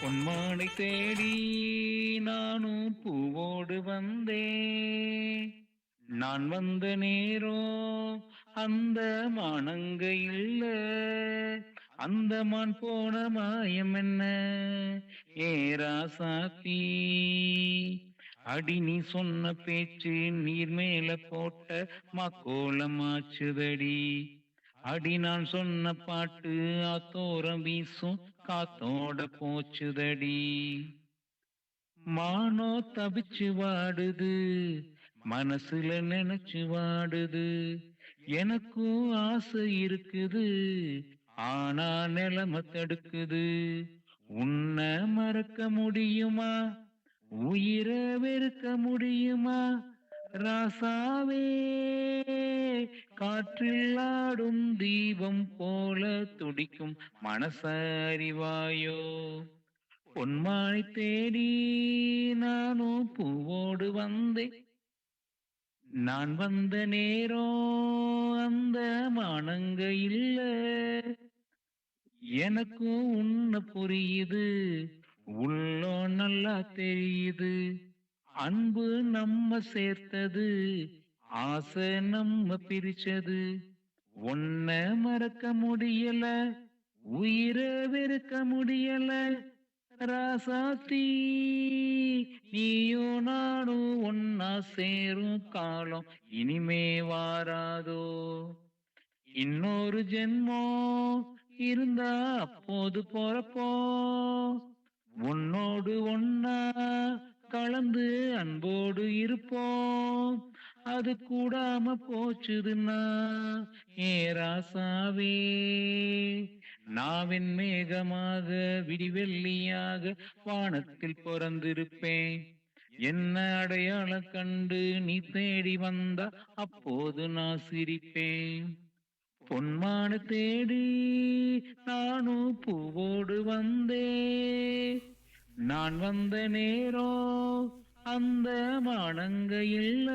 பொன்மானை தேடி நானும் பூவோடு வந்தேன். நான் வந்த நேரம் அந்த மானங்க இல்ல. அந்த மான் போன மாயம் என்ன? ஏ ராசாத்தி, அடி நீ சொன்ன பேச்சு நீர் மேல போட்ட மாக்கோலமாச்சுதடி. அடி நான் சொன்ன பாட்டு ஆத்தோரம் வீசும் காத்தோட போச்சுதடி. மானோ தவிச்சு வாடுது, மனசுல நினைச்சு வாடுது. எனக்கும் ஆசை இருக்குது, ஆனா நிலைமை தடுக்குது. உன்னை மறக்க முடியுமா? உயிரை வெறுக்க முடியுமா? ராசாவே, காற்றில் ஆடும் தீபம் போல துடிக்கும் மனச அறிவாயோ? பொன்மானை தேடி நானும் பூவோடு வந்தேன். நான் வந்த நேரம் அந்த மானங்க இல்ல. எனக்கும் உன்ன புரியுது, உள்ளோ நல்லா தெரியுது. அன்பு நம்ம சேர்த்தது, ஆசை நம்ம பிரிச்சது. ஒன்ன மறக்க முடியல, உயிரை வெறுக்க முடியல. ராசாத்தி, நீயும் நானும் ஒன்னா சேரும் காலம் இனிமே வாராதோ? இன்னொரு ஜென்மம் இருந்தா அப்போது பொறப்போம். உன்னோடு ஒன்னா கலந்து அன்போடு இருப்போம். அது கூடாம போச்சுதுன்னா ஏ ராசாவே, நாவின் மேகமாக விடிவெள்ளியாக வானத்தில் பிறந்திருப்பேன். என்ன அடையாளம் கண்டு நீ தேடி வந்தா அப்போது நான் சிரிப்பேன். பொன்மான தேடி நானும் பூவோடு வந்தேன். நான் வந்த நேரம் அந்த மானங்க இல்ல.